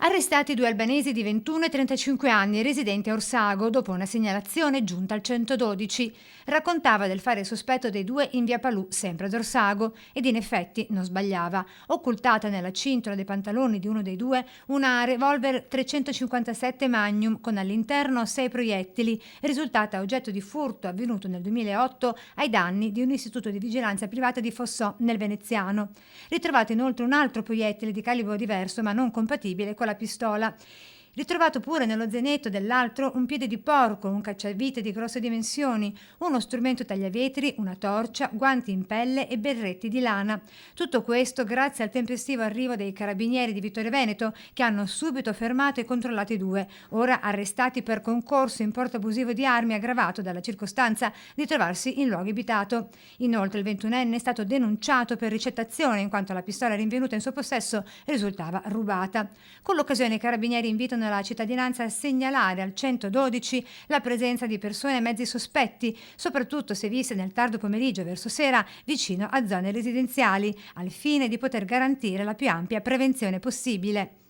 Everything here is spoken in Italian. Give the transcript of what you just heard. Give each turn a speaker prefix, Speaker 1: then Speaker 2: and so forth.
Speaker 1: Arrestati due albanesi di 21 e 35 anni residenti a Orsago dopo una segnalazione giunta al 112. Raccontava del fare sospetto dei due in via Palù, sempre ad Orsago, ed in effetti non sbagliava. Occultata nella cintola dei pantaloni di uno dei due una revolver 357 Magnum con all'interno 6 proiettili, risultata oggetto di furto avvenuto nel 2008 ai danni di un istituto di vigilanza privata di Fossò nel Veneziano. Ritrovato inoltre un altro proiettile di calibro diverso ma non compatibile con la pistola. Ritrovato pure nello zainetto dell'altro un piede di porco, un cacciavite di grosse dimensioni, uno strumento tagliavetri, una torcia, guanti in pelle e berretti di lana. Tutto questo grazie al tempestivo arrivo dei carabinieri di Vittorio Veneto, che hanno subito fermato e controllato i due, ora arrestati per concorso in porto abusivo di armi aggravato dalla circostanza di trovarsi in luogo abitato. Inoltre il 21enne è stato denunciato per ricettazione in quanto la pistola rinvenuta in suo possesso risultava rubata. Con l'occasione i carabinieri invitano la cittadinanza a segnalare al 112 la presenza di persone e mezzi sospetti, soprattutto se viste nel tardo pomeriggio verso sera vicino a zone residenziali, al fine di poter garantire la più ampia prevenzione possibile.